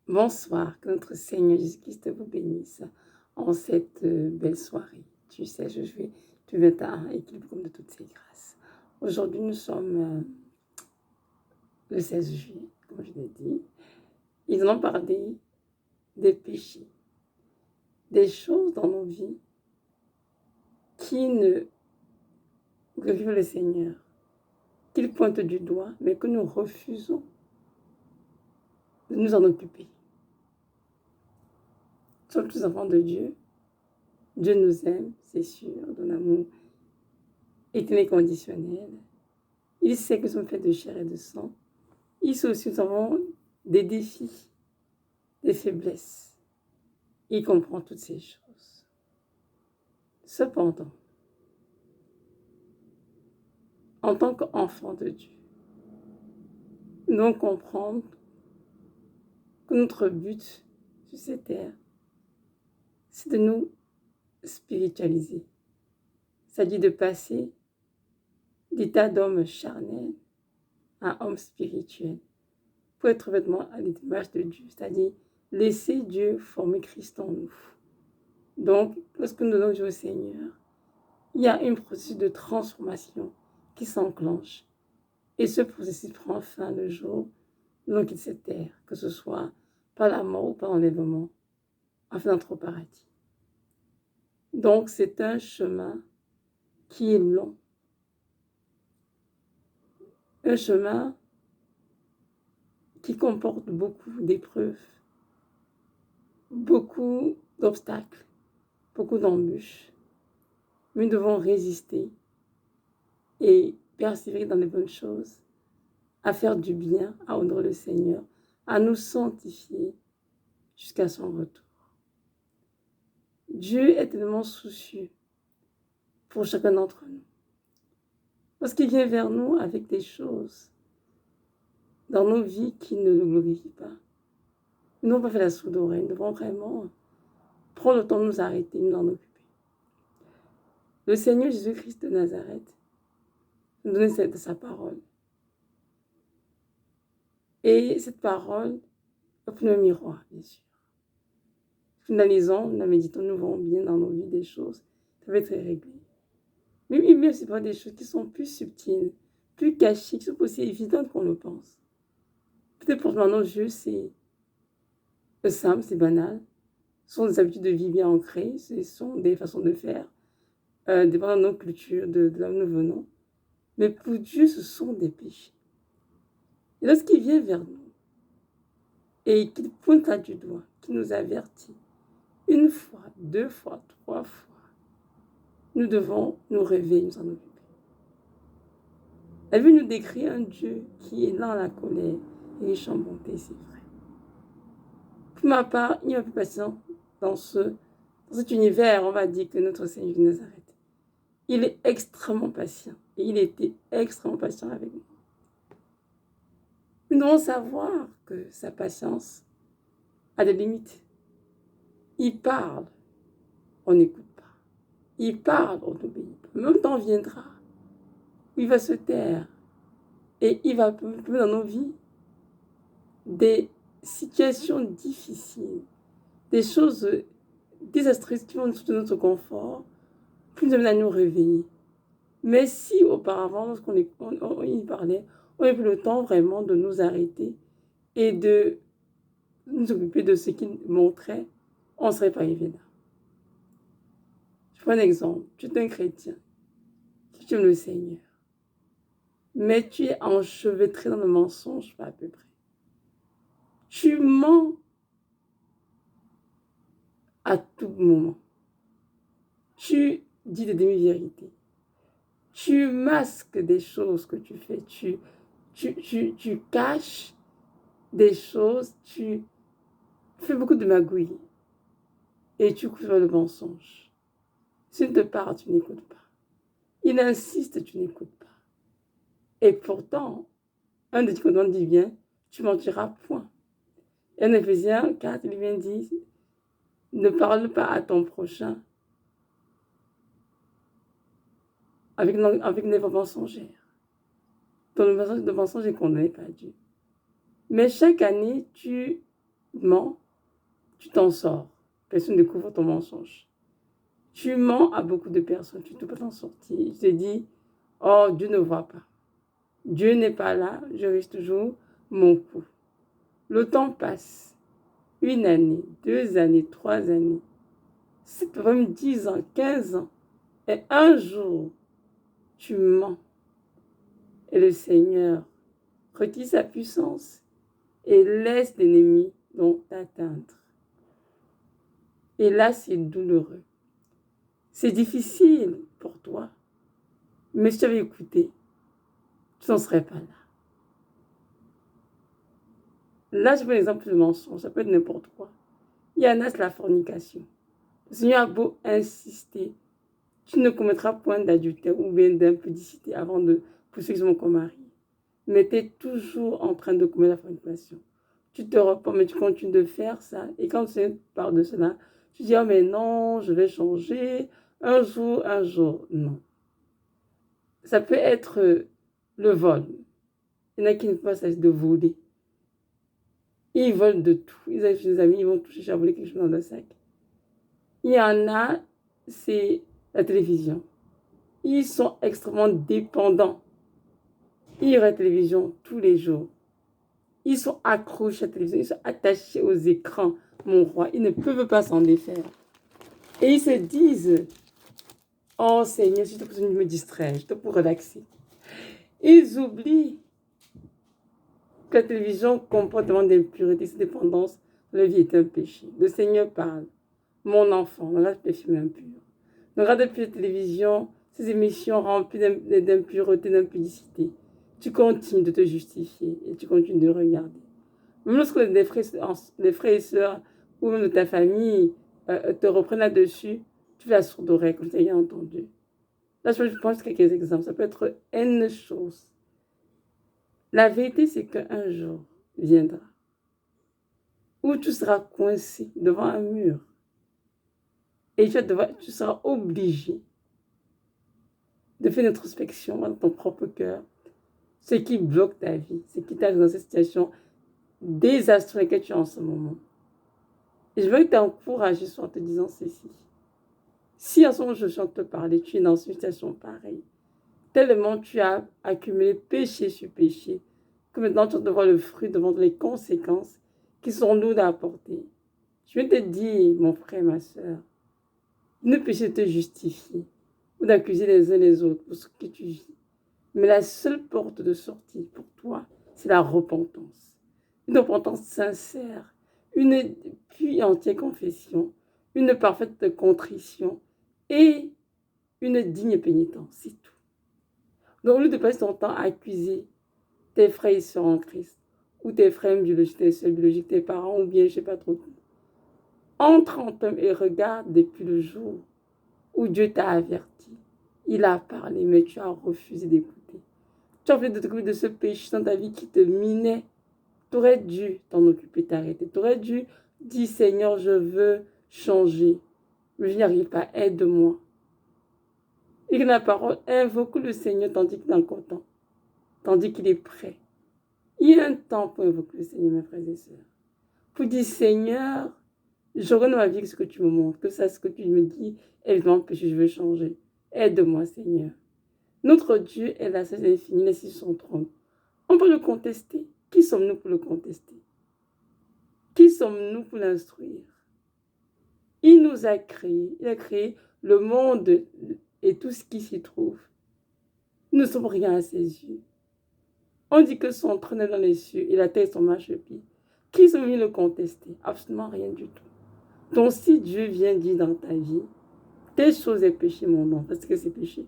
Bonsoir, que notre Seigneur Jésus-Christ vous bénisse en cette belle soirée. Tu sais, tu veux tard et qu'il vous comble de toutes ses grâces. Aujourd'hui, nous sommes le 16 juillet, comme je l'ai dit. Ils allons parler des péchés, des choses dans nos vies qui ne glorifient le Seigneur, qu'il pointe du doigt, mais que nous refusons de nous en occuper. Nous sommes tous enfants de Dieu. Dieu nous aime, c'est sûr, d'un amour éternel et conditionnel. Il sait que nous sommes faits de chair et de sang. Il sait aussi que nous avons des défis, des faiblesses. Il comprend toutes ces choses. Cependant, en tant qu'enfant de Dieu, nous devons comprendre que notre but sur cette terre, c'est de nous spiritualiser. C'est-à-dire de passer d'état d'homme charnel à homme spirituel pour être vêtement à l'image de Dieu, c'est-à-dire laisser Dieu former Christ en nous. Donc, lorsque nous donnons Dieu au Seigneur, il y a un processus de transformation qui s'enclenche. Et ce processus prend fin le jour où l'on quitte cette terre, que ce soit par la mort ou par l'enlèvement, afin d'entrer au paradis. Donc, c'est un chemin qui est long. Un chemin qui comporte beaucoup d'épreuves, beaucoup d'obstacles, beaucoup d'embûches. Mais nous devons résister et persévérer dans les bonnes choses, à faire du bien, à honorer le Seigneur, à nous sanctifier jusqu'à son retour. Dieu est tellement soucieux pour chacun d'entre nous. Parce qu'il vient vers nous avec des choses dans nos vies qui ne le glorifient pas. Nous n'avons pas fait la sourde oreille. Nous devons vraiment prendre le temps de nous arrêter, nous en occuper. Le Seigneur Jésus-Christ de Nazareth nous donne de sa parole. Et cette parole est pour nous miroir, bien sûr. Nous analysons, nous la méditons, nous voyons bien dans nos vies des choses qui peuvent être réglées. Mais même c'est pas des choses qui sont plus subtiles, plus cachées, qui sont aussi évidentes qu'on le pense. Peut-être pour nos yeux, c'est simple, c'est banal. Ce sont des habitudes de vie bien ancrées, ce sont des façons de faire, dépendant de nos cultures, de là où nous venons. Mais pour Dieu, ce sont des péchés. Et lorsqu'il vient vers nous, et qu'il pointe là du doigt, qu'il nous avertit, une fois, deux fois, trois fois, nous devons nous réveiller, nous en occuper. La Bible nous décrit un Dieu qui est lent à la colère et riche en bonté, c'est vrai. Pour ma part, il n'y a plus patient dans cet univers, on va dire, que notre Seigneur de Nazareth. Il est extrêmement patient et il était extrêmement patient avec nous. Nous devons savoir que sa patience a des limites. Il parle, on n'écoute pas. Il parle, on n'obéit pas. Même temps viendra où il va se taire et il va mettre dans nos vies des situations difficiles, des choses désastreuses qui vont nous de notre confort, pour nous amener à nous réveiller. Mais si auparavant, lorsqu'on y parlait, on n'avait plus le temps vraiment de nous arrêter et de nous occuper de ce qu'il montrait, on ne serait pas arrivé là. Je prends un exemple. Tu es un chrétien, tu aimes le Seigneur, mais tu es enchevêtré dans le mensonge, pas à peu près. Tu mens à tout moment. Tu dis des demi-vérités. Tu masques des choses que tu fais. Tu caches des choses. Tu fais beaucoup de magouilles. Et tu couvres le mensonge. S'il te parle, tu n'écoutes pas. Il insiste, tu n'écoutes pas. Et pourtant, un des commandements dit bien, tu mentiras point. Et en Éphésiens 4, il vient dire, ne parle pas à ton prochain avec une voix mensongère. Ton mensonge est condamné par Dieu. Mais chaque année, tu mens, tu t'en sors. Personne ne découvre ton mensonge. Tu mens à beaucoup de personnes, tu ne peux pas t'en sortir. Tu te dis, oh, Dieu ne voit pas. Dieu n'est pas là, je risque toujours mon coup. Le temps passe. 1 année, 2 années, 3 années, 7, même 10 ans, 15 ans. Et un jour, tu mens. Et le Seigneur retire sa puissance et laisse l'ennemi donc t'atteindre. Et là, c'est douloureux. C'est difficile pour toi. Mais si tu avais écouté, tu n'en serais pas là. Là, je prends l'exemple de mensonge. Ça peut être n'importe quoi. Il y en a, c'est la fornication. Le Seigneur a beau insister, tu ne commettras point d'adultère ou bien d'impudicité avant de poursuivre mon mari. Mais tu es toujours en train de commettre la fornication. Tu te repens, mais tu continues de faire ça. Et quand tu parles de cela, tu dis, oh mais non, je vais changer. Un jour, non. Ça peut être le vol. Il y en a qui ne peuvent pas de voler. Ils volent de tout. Ils ont des amis, ils vont tout chercher à voler quelque chose dans le sac. Il y en a, c'est la télévision. Ils sont extrêmement dépendants. Ils regardent la télévision tous les jours. Ils sont accrochés à la télévision, ils sont attachés aux écrans, mon roi. Ils ne peuvent pas s'en défaire. Et ils se disent, oh Seigneur, je te pour me distraire, je te pour relaxer. Ils oublient que la télévision comporte tellement d'impureté, cette dépendance, la vie est un péché. Le Seigneur parle, mon enfant, ne regarde pas les films impurs. Ne regarde plus la télévision, ces émissions remplies d'impureté, d'impudicité. Tu continues de te justifier et tu continues de regarder. Même lorsque les frères et sœurs ou même de ta famille te reprennent là-dessus, tu fais la sourde oreille, comme tu as entendu. Là, je pense quelques exemples. Ça peut être N choses. La vérité, c'est qu'un jour viendra où tu seras coincé devant un mur et tu seras obligé de faire une introspection dans ton propre cœur, ce qui bloque ta vie, ce qui t'a dans cette situation désastreuse dans laquelle tu es en ce moment. Et je veux t'encourager en te disant ceci. Si en ce moment je suis en train de te parler, tu es dans une situation pareille, tellement tu as accumulé péché sur péché, que maintenant tu dois voir le fruit, devant les conséquences qui sont lourdes à apporter. Je vais te dire, mon frère, ma soeur, ne pécher de te justifier ou d'accuser les uns les autres pour ce que tu vis. Mais la seule porte de sortie pour toi, c'est la repentance. Une repentance sincère, une pure et entière confession, une parfaite contrition et une digne pénitence, c'est tout. Donc, au lieu de passer ton temps à accuser tes frères et sœurs en Christ, ou tes frères biologiques, tes sœurs biologiques, tes parents, ou bien je ne sais pas trop qui, entre en toi et regarde depuis le jour où Dieu t'a averti. Il a parlé, mais tu as refusé d'écouter. Tu as fait de t'occuper de ce péché dans ta vie qui te minait. Tu aurais dû t'en occuper, t'arrêter. Tu aurais dû dire, Seigneur, je veux changer. Mais je n'y arrive pas, aide-moi. Et que la parole invoque le Seigneur tandis qu'il est encore temps. Tandis qu'il est prêt. Il y a un temps pour invoquer le Seigneur, mes frères et sœurs. Pour dire, Seigneur, je rends ma vie ce que tu me montres, que ça, ce que tu me dis, évidemment, que je veux changer. Aide-moi, Seigneur. Notre Dieu est la sagesse infinie, il est sur son trône. On peut le contester. Qui sommes-nous pour le contester? Qui sommes-nous pour l'instruire? Il nous a créés. Il a créé le monde et tout ce qui s'y trouve. Nous ne sommes rien à ses yeux. On dit que son trône est dans les cieux et la terre est son marchepied. Qui sommes-nous le contester? Absolument rien du tout. Donc si Dieu vient dire dans ta vie, telle chose est péché, mon nom, parce que c'est péché.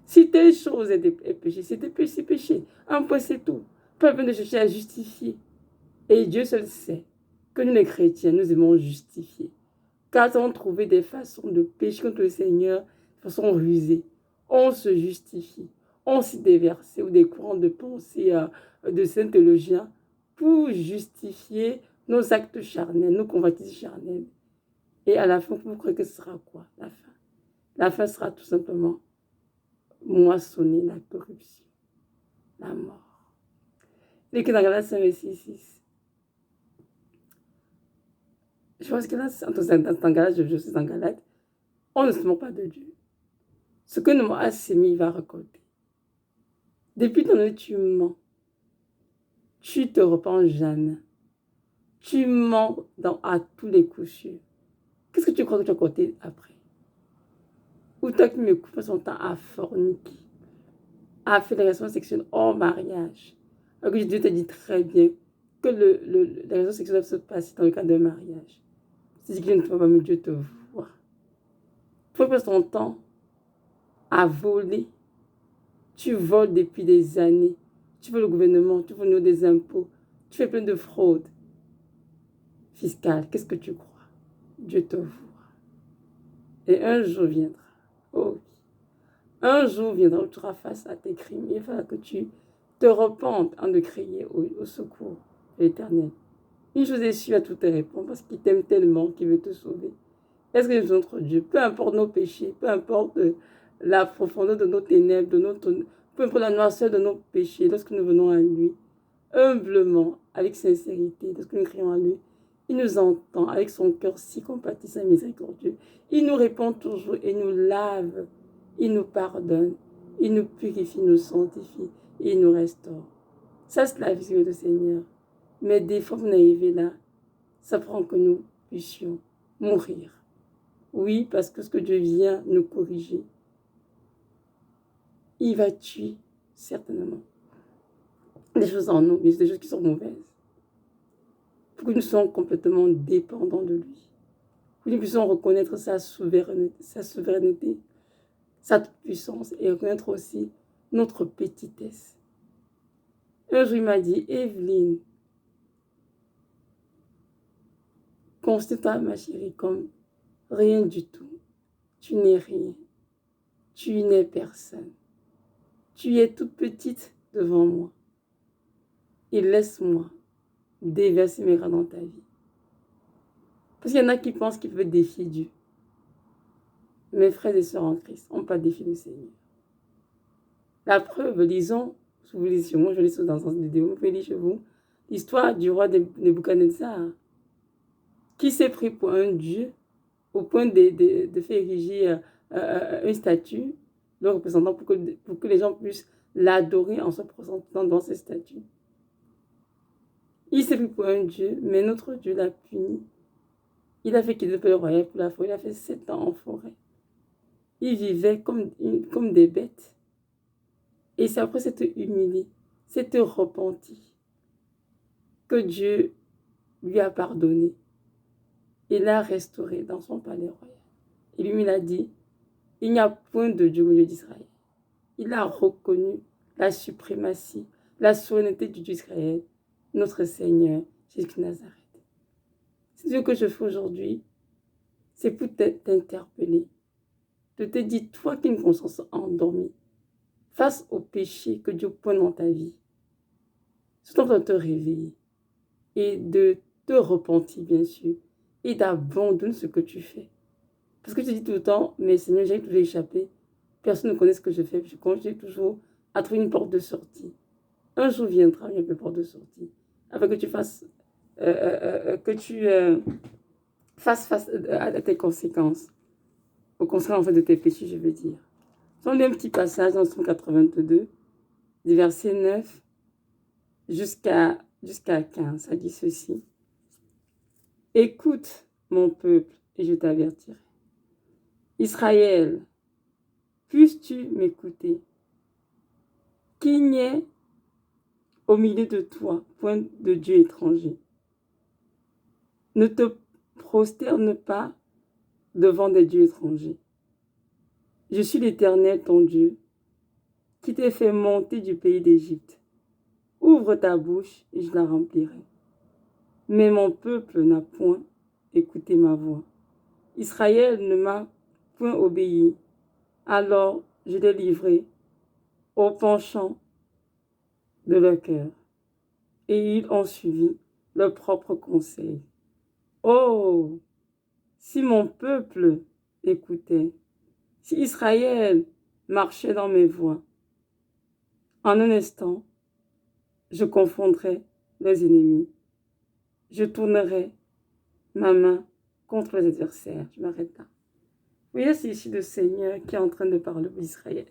Si telle chose est péché, c'est péché, c'est péché. Un point, c'est tout. Pas besoin de chercher à justifier. Et Dieu seul sait que nous, les chrétiens, nous aimons justifier. Car nous avons trouvé des façons de pécher contre le Seigneur, de façon rusée. On se justifie. On s'y déverse ou des courants de pensée de saint théologiens pour justifier nos actes charnels, nos convoitises charnelles. Et à la fin, vous croyez que ce sera quoi, la fin? La fin sera tout simplement moissonner la corruption, la mort. Les Canadiens, verset 6. Je pense que là, dans Galate, je suis en Galate, on ne se moque pas de Dieu. Ce que nous a sémé, il va récolter. Depuis ton année, tu mens. Tu te repens jamais. Tu mens à tous les coups sûrs. Qu'est-ce que tu crois que tu as côté après? Ou toi qui me coupes son temps à forniquer, à faire des relations sexuelles hors mariage. Alors que Dieu te dit très bien que les relations sexuelles doivent se passer dans le cadre d'un mariage. C'est dit que ne peux pas, mais Dieu te voit. Tu passes ton temps à voler. Tu voles depuis des années. Tu veux le gouvernement, tu veux des impôts. Tu fais plein de fraudes fiscales. Qu'est-ce que tu crois? Dieu te voit. Et un jour viendra. Oh, un jour viendra où tu seras face à tes crimes. Il faudra que tu te repentes en de crier au secours de l'Éternel. Une chose est sûre à tout te répondre parce qu'il t'aime tellement qu'il veut te sauver. Est-ce que nous notre Dieu, peu importe nos péchés, peu importe la profondeur de nos ténèbres, peu importe la noirceur de nos péchés, lorsque nous venons à lui, humblement, avec sincérité, lorsque nous crions à lui, il nous entend avec son cœur si compatissant et miséricordieux. Il nous répond toujours et nous lave, il nous pardonne, il nous purifie, nous sanctifie et il nous restaure. Ça, c'est la vision du Seigneur. Mais des fois, vous arrivez là, ça prend que nous puissions mourir. Oui, parce que ce que Dieu vient nous corriger, il va tuer certainement des choses en nous, mais des choses qui sont mauvaises. Pour que nous soyons complètement dépendants de lui. Pour que nous puissions reconnaître sa souveraineté, sa puissance et reconnaître aussi notre petitesse. Un jour, il m'a dit, Evelyne, considère-toi, ma chérie, comme rien du tout. Tu n'es rien. Tu n'es personne. Tu es toute petite devant moi. Et laisse-moi déverser mes grâces dans ta vie. Parce qu'il y en a qui pensent qu'ils peuvent défier Dieu. Mes frères et sœurs en Christ n'ont pas défié le Seigneur. La preuve, lisons, si vous lisez sur moi, je lis dans cette vidéo, vous pouvez lire chez vous, l'histoire du roi Nebuchadnezzar, qui s'est pris pour un dieu au point de faire ériger une statue, le représentant pour que les gens puissent l'adorer en se présentant dans cette statue. Il s'est pris pour un dieu, mais notre Dieu l'a puni. Il a fait quitter le pays royal pour la forêt. Il a fait 7 ans en forêt. Il vivait comme des bêtes. Et c'est après s'être humilié, s'être repenti, que Dieu lui a pardonné. Et l'a restauré dans son palais royal. Et lui, il a dit, il n'y a point de Dieu au Dieu d'Israël. Il a reconnu la suprématie, la souveraineté du Dieu d'Israël, notre Seigneur, Jésus de Nazareth. Ce que je fais aujourd'hui, c'est pour t'interpeller, de te dire, toi qui as une conscience endormie, face au péché que Dieu pointe dans ta vie, c'est en train de te réveiller et de te repentir, bien sûr, et d'abandonner ce que tu fais. Parce que tu dis tout le temps, mais Seigneur, j'ai toujours échappé, personne ne connaît ce que je fais, je continue toujours à trouver une porte de sortie. Un jour viendra, il y a une porte de sortie, afin que tu fasses, fasses face à tes conséquences, aux conséquences en fait, de tes péchés, je veux dire. On lit un petit passage dans Psaume 82, du verset 9 jusqu'à 15. Ça dit ceci. Écoute, mon peuple, et je t'avertirai. Israël, puisses-tu m'écouter? Qu'il n'y ait au milieu de toi point de Dieu étranger. Ne te prosterne pas devant des dieux étrangers. Je suis l'Éternel, ton Dieu, qui t'ai fait monter du pays d'Égypte. Ouvre ta bouche et je la remplirai. Mais mon peuple n'a point écouté ma voix. Israël ne m'a point obéi. Alors je l'ai livré au penchant de leur cœur. Et ils ont suivi leur propre conseil. Oh, si mon peuple écoutait, si Israël marchait dans mes voies, en un instant, je confondrais les ennemis. Je tournerai ma main contre les adversaires. Je m'arrête là. Vous voyez, c'est ici le Seigneur qui est en train de parler d'Israël,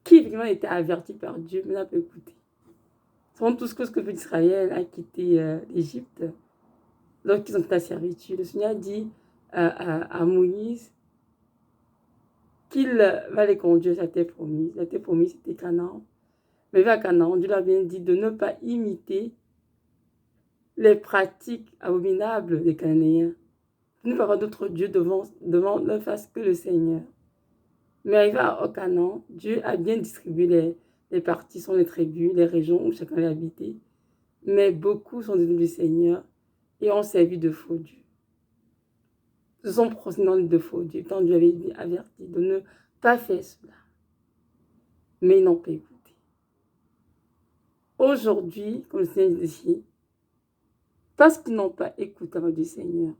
qui effectivement a été averti par Dieu, mais n'a pas écouté. Selon tout ce que le peuple d'Israël a quitté l'Égypte, lorsqu'ils ont quitté la servitude, le Seigneur a dit à Moïse qu'il va les conduire à la terre promise. La terre promise, c'était Canaan. Mais vers Canaan, Dieu leur a bien dit de ne pas imiter les pratiques abominables des Cananéens. De ne pas avoir d'autres dieux devant leur face que le Seigneur. Mais arrivé au Canaan, Dieu a bien distribué les parties, sont les tribus, les régions où chacun allait habiter. Mais beaucoup sont devenus du Seigneur et ont servi de faux dieux. Ce sont procédants de faux dieux, tant Dieu avait averti de ne pas faire cela. Mais ils n'ont pas écouté. Aujourd'hui, comme le Seigneur dit ici, parce qu'ils n'ont pas écouté la voix du Seigneur,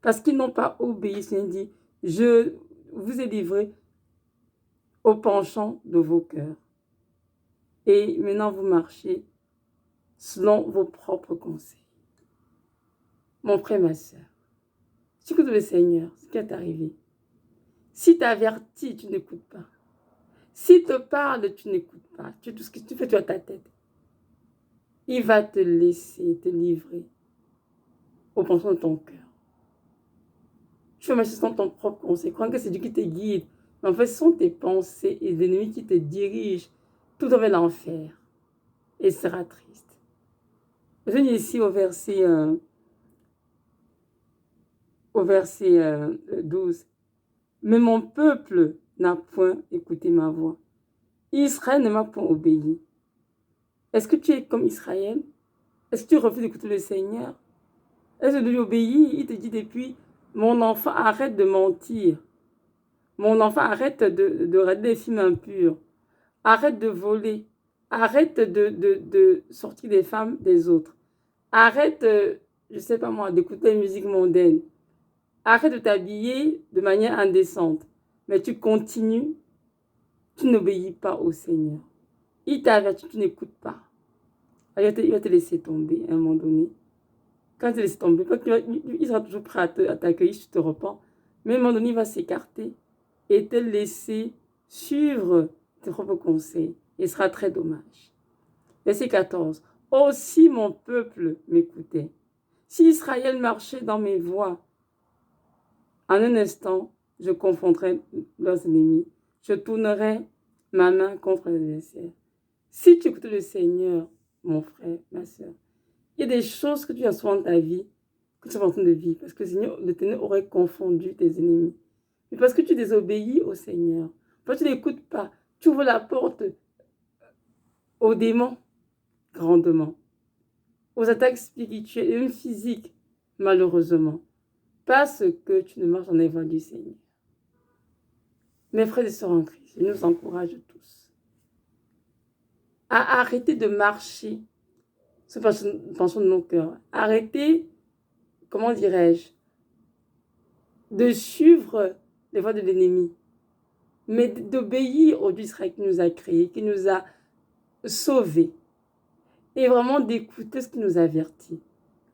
parce qu'ils n'ont pas obéi, le Seigneur dit, je vous ai livré au penchant de vos cœurs. Et maintenant, vous marchez selon vos propres conseils. Mon frère, ma soeur, si tu écoutes le Seigneur, ce qui est arrivé, si t'avertis, tu n'écoutes pas. Si te parle, tu n'écoutes pas. Tout ce que tu fais, tu as ta tête. Il va te laisser te livrer au penchant de ton cœur. Tu vas marcher selon ton propre conseil. Crois que c'est Dieu qui te guide. Mais en fait, ce sont tes pensées et l'ennemi qui te dirigent tout vers l'enfer. Et ce sera triste. Je viens ici au verset 12. Mais mon peuple n'a point écouté ma voix. Israël ne m'a point obéi. Est-ce que tu es comme Israël? Est-ce que tu refuses d'écouter le Seigneur? Est-ce que tu lui obéis? Il te dit depuis, mon enfant, arrête de mentir. Mon enfant, arrête de regarder des films impurs. Arrête de voler. Arrête de sortir des femmes des autres. Arrête, je ne sais pas moi, d'écouter la musique mondaine. Arrête de t'habiller de manière indécente. Mais tu continues, tu n'obéis pas au Seigneur. Il t'a averti, tu n'écoutes pas. Il va te laisser tomber à un moment donné. Quand il te laisse tomber, il sera toujours prêt à t'accueillir si tu te repens. Mais à un moment donné, il va s'écarter et te laisser suivre tes propres conseils. Et ce sera très dommage. Verset 14. Aussi mon peuple m'écoutait. Si Israël marchait dans mes voies, en un instant, je confronterai leurs ennemis. Je tournerai ma main contre les adversaires. Si tu écoutes le Seigneur, mon frère, ma soeur, il y a des choses que tu as souvent dans ta vie que tu es en train de vivre. Parce que le Seigneur aurait confondu tes ennemis. Mais parce que tu désobéis au Seigneur. Parce que tu n'écoutes pas. Tu ouvres la porte aux démons grandement. Aux attaques spirituelles et même physiques, malheureusement. Parce que tu ne marches dans les voies du Seigneur. Mes frères et sœurs en Christ, je nous encourage tous à arrêter de marcher ce penchant de nos cœurs. Arrêtez, comment dirais-je, de suivre les voies de l'ennemi, mais d'obéir au Dieu d'Israël qui nous a créés, qui nous a sauvés, et vraiment d'écouter ce qui nous avertit,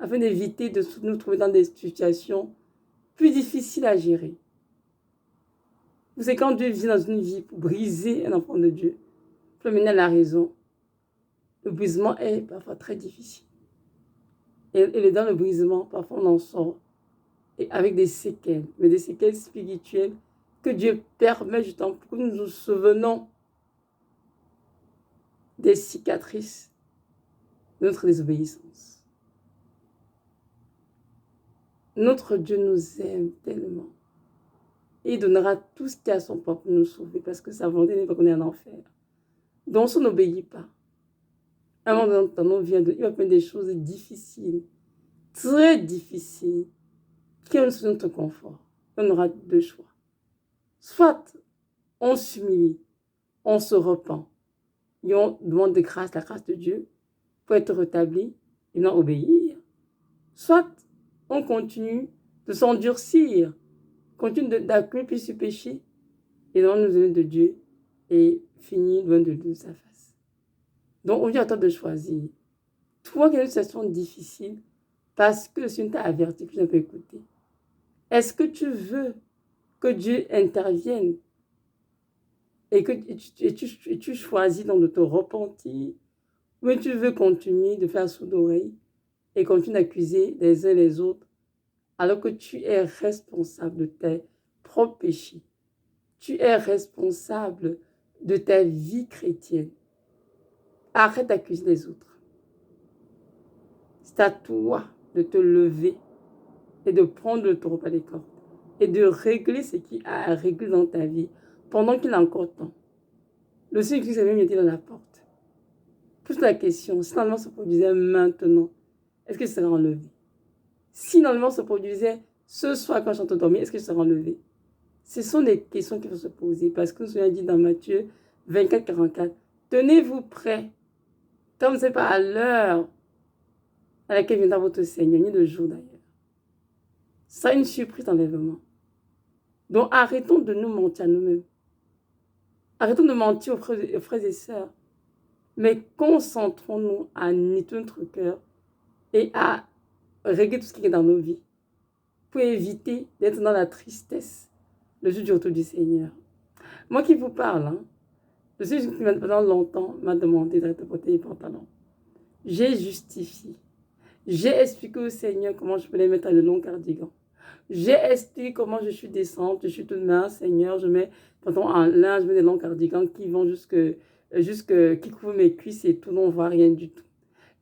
afin d'éviter de nous trouver dans des situations plus difficiles à gérer. Vous savez, quand Dieu vient dans une vie pour briser un enfant de Dieu, pour le mener à la raison, le brisement est parfois très difficile. Et dans le brisement, parfois on en sort avec des séquelles, mais des séquelles spirituelles que Dieu permet justement pour que nous nous souvenons des cicatrices de notre désobéissance. Notre Dieu nous aime tellement. Et il donnera tout ce qu'il a à son peuple pour nous sauver, parce que sa volonté n'est pas qu'on ait un enfer. Donc si on n'obéit pas, à un moment dans nos vies, il va faire des choses difficiles, très difficiles, qui ont notre confort. On aura deux choix. Soit on s'humilie, on se repent, et on demande de grâce, la grâce de Dieu, pour être rétabli et non obéir. Soit on continue de s'endurcir, continue d'accueillir ce péché, et non nous venir de Dieu et finir loin de sa face. Donc aujourd'hui, à toi de choisir. Toi qui es dans une situation difficile, parce que le Seigneur t'a averti que tu n'as pas écouté. Est-ce que tu veux que Dieu intervienne et tu choisis donc de te repentir, ou tu veux continuer de faire sourd d'oreille et continuer d'accuser les uns les autres alors que tu es responsable de tes propres péchés. Tu es responsable de ta vie chrétienne. Arrête d'accuser les autres. C'est à toi de te lever et de prendre le taureau par les cornes et de régler ce qui a à régler dans ta vie pendant qu'il a encore temps. Le Seigneur Jésus avait mis dans la porte. Pose la question, si l'enlèvement se produisait maintenant, est-ce que je serais enlevé? Si l'enlèvement se produisait ce soir quand je suis en train de dormir, est-ce que je serais enlevé? Ce sont des questions qu'il faut se poser parce que le Seigneur dit dans Matthieu 24, 44, tenez-vous prêts, comme ce n'est pas à l'heure à laquelle viendra votre Seigneur, ni le jour d'ailleurs. Ce sera une surprise d'enlèvement. Donc arrêtons de nous mentir à nous-mêmes. Arrêtons de mentir aux frères et sœurs. Mais concentrons-nous à nettoyer notre cœur et à régler tout ce qui est dans nos vies pour éviter d'être dans la tristesse le jour du retour du Seigneur. Moi qui vous parle, le Seigneur qui pendant longtemps m'a demandé d'arrêter de porter les pantalons. J'ai justifié. J'ai expliqué au Seigneur comment je pouvais mettre de longs cardigans. J'ai expliqué comment je suis décente, je suis toute mince, Seigneur, je mets pantalons en lin, je mets des longs cardigans qui vont qui couvrent mes cuisses et tout, on ne voit rien du tout.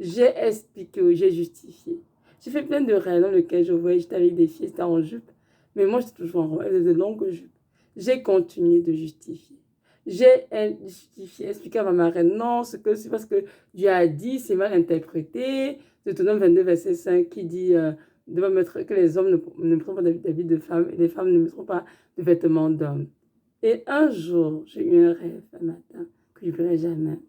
J'ai expliqué, j'ai justifié. J'ai fait plein de rêves dans lesquels je voyais, j'étais avec des filles, c'était en jupe, mais moi j'étais toujours en robe, elles avaient de longues jupes. J'ai continué de justifier. J'ai justifié, expliqué à ma marraine, non, c'est parce que Dieu a dit, c'est mal interprété. Deutéronome 22, verset 5, qui dit que les hommes ne mettront pas d'habits de femmes et les femmes ne mettront pas de vêtements d'hommes. Et un jour, j'ai eu un rêve un matin que je n'oublierai jamais.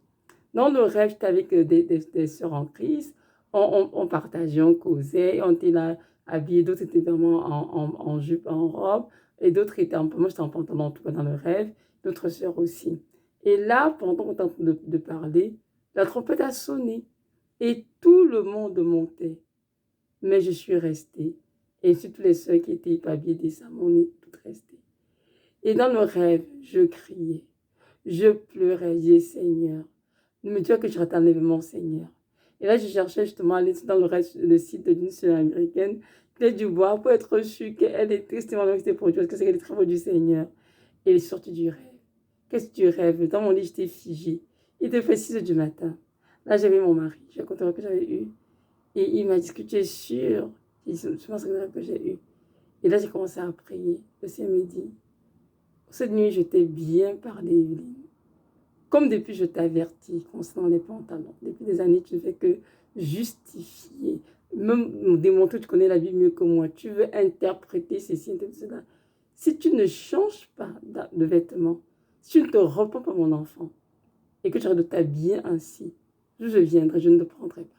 Dans le rêve, j'étais avec des sœurs en Christ. On partageait, on causait, on était là habillés. D'autres étaient vraiment en jupe, en robe. Et d'autres étaient moi j'étais en pantalon, en tout cas dans le rêve. D'autres sœurs aussi. Et là, pendant qu'on était en train de parler, la trompette a sonné. Et tout le monde montait. Mais je suis restée. Et surtout les sœurs qui étaient pas habillées décemment, on est toutes restées. Et dans le rêve, je criais. Je pleurais. Je disais, Seigneur, ne me dis pas que je rate l'enlèvement, Seigneur. Et là, je cherchais justement à aller dans le site d'une sœur américaine, Clé du Bois, pour être sûre qu'elle est tristement restée pour Dieu, parce que c'est qu'elle est très proche du Seigneur. Et elle est sortie du rêve. Qu'est-ce que tu rêves? Dans mon lit, j'étais figée. Il était fait 6 heures du matin. Là, j'avais mon mari. Je vais raconter que j'avais eu. Et il m'a dit, est-ce que tu es sûre? J'ai dit, je pense que c'est le rêve que j'ai eu. Et là, j'ai commencé à prier. Le Seigneur me dit, cette nuit, je t'ai bien parlé, Evelyne. Comme depuis, je t'avertis concernant les pantalons. Depuis des années, tu ne fais que justifier, même démontrer que tu connais la Bible mieux que moi. Tu veux interpréter ceci, interpréter cela. Si tu ne changes pas de vêtements, si tu ne te repens pas, mon enfant, et que tu arrêtes de t'habiller ainsi, je viendrai, je ne te prendrai pas.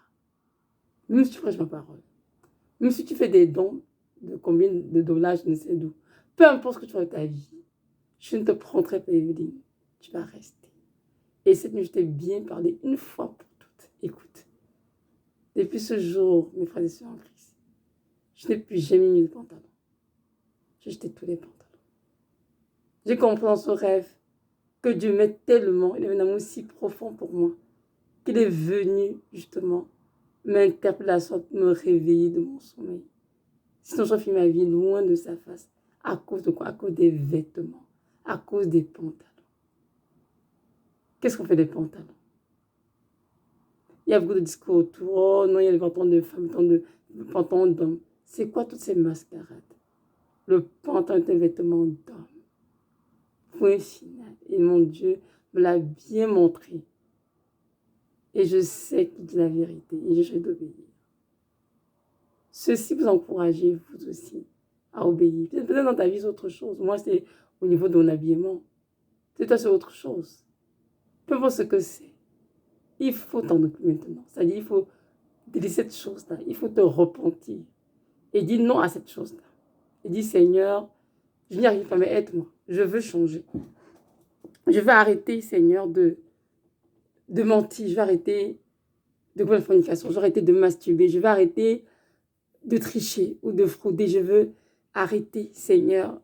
Même si tu prêches ma parole. Même si tu fais des dons de combien de dollars, je ne sais d'où. Peu importe ce que tu fais de ta vie, je ne te prendrai pas, Evelyne. Tu vas rester. Et cette nuit, je t'ai bien parlé une fois pour toutes. Écoute, depuis ce jour, mes frères et sœurs en Christ, je n'ai plus jamais mis de pantalon. J'ai jeté tous les pantalons. J'ai compris dans ce rêve que Dieu m'aime tellement, il avait un amour si profond pour moi, qu'il est venu justement m'interpeller à sorte, me réveiller de mon sommeil. Sinon, j'aurais fait ma vie loin de sa face. À cause de quoi? À cause des vêtements, à cause des pantalons. Qu'est-ce qu'on fait des pantalons? Il y a beaucoup de discours autour. Oh non, il y a les pantalons de femmes, les pantalons d'hommes. C'est quoi toutes ces mascarades? Le pantalon est un vêtement d'homme. Point final. Et mon Dieu me l'a bien montré. Et je sais qu'il dit la vérité. Et je vais d'obéir. Ceci vous encouragez, vous aussi, à obéir. Peut-être dans ta vie, c'est autre chose. Moi, c'est au niveau de mon habillement. C'est toi, c'est autre chose. Peu importe ce que c'est. Il faut t'en occuper maintenant. C'est-à-dire, il faut délaisser cette chose-là. Il faut te repentir. Et dire non à cette chose-là. Et dire, Seigneur, je n'y arrive pas, mais aide-moi. Je veux changer. Je vais arrêter, Seigneur, de mentir. Je vais arrêter de commettre la fornication. Je vais arrêter de masturber. Je vais arrêter de tricher ou de frauder. Je veux arrêter, Seigneur,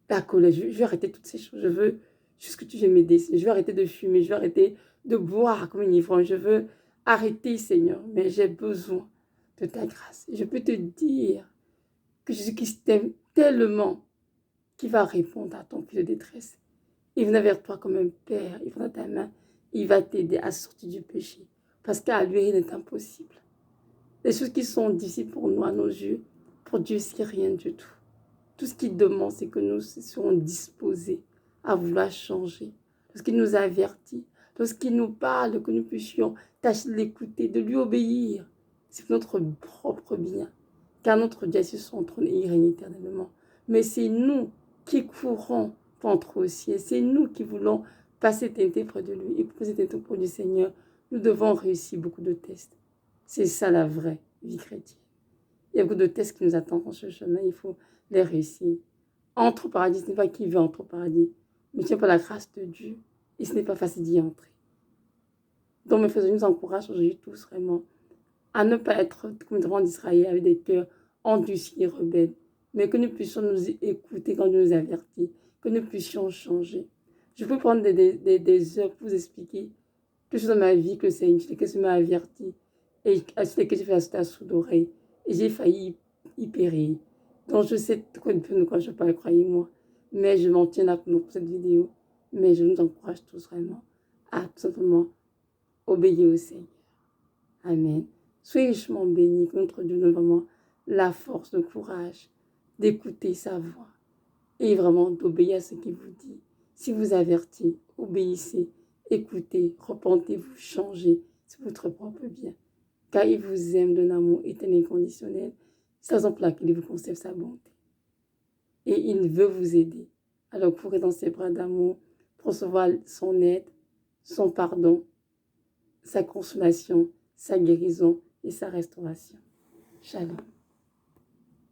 la colère. Je veux arrêter toutes ces choses. Je veux juste que tu viennes m'aider. Je veux arrêter de fumer. Je veux arrêter de boire comme une ivrogne. Je veux arrêter, Seigneur. Mais j'ai besoin de ta grâce. Et je peux te dire que Jésus-Christ t'aime tellement qu'il va répondre à ton cri de détresse. Il vient vers toi comme un père. Il prend ta main. Il va t'aider à sortir du péché. Parce qu'à lui, rien n'est impossible. Les choses qui sont difficiles pour nous, à nos yeux, pour Dieu, c'est rien du tout. Tout ce qu'il demande, c'est que nous soyons disposés à vouloir changer. Lorsqu'il nous avertit, lorsqu'il nous parle, que nous puissions tâcher de l'écouter, de lui obéir. C'est pour notre propre bien. Car notre Dieu est sur son trône et il règne éternellement. Mais c'est nous qui courons pour entrer au ciel. C'est nous qui voulons passer l'éternité près de lui et poser l'éternité auprès du Seigneur. Nous devons réussir beaucoup de tests. C'est ça la vraie vie chrétienne. Il y a beaucoup de tests qui nous attendent dans ce chemin. Il faut les réussir. Entre au paradis, ce n'est pas qui veut entrer au paradis, mais tiens par la grâce de Dieu. Et ce n'est pas facile d'y entrer. Donc mes frères, je nous encourage aujourd'hui tous vraiment à ne pas être comme les enfants d'Israël avec des cœurs endurcis et rebelles, mais que nous puissions nous écouter quand Dieu nous avertit, que nous puissions changer. Je peux prendre des heures pour vous expliquer quelque chose dans ma vie que le Seigneur m'a averti et sur lesquelles j'ai fait la sourde oreille et j'ai failli y périr. Donc je sais de quoi je parle, croyez-moi, mais je m'en tiens là pour cette vidéo, mais je nous encourage tous vraiment à tout simplement obéir au Seigneur. Amen. Soyez richement bénis, que notre Dieu donne vraiment la force, le courage d'écouter sa voix et vraiment d'obéir à ce qu'il vous dit. Si vous avertit, obéissez, écoutez, repentez-vous, changez, c'est votre propre bien. Car il vous aime d'un amour éternel et inconditionnel. C'est la raison pour laquelle il vous conserve sa bonté. Et il veut vous aider. Alors courez dans ses bras d'amour pour recevoir son aide, son pardon, sa consolation, sa guérison et sa restauration. Shalom.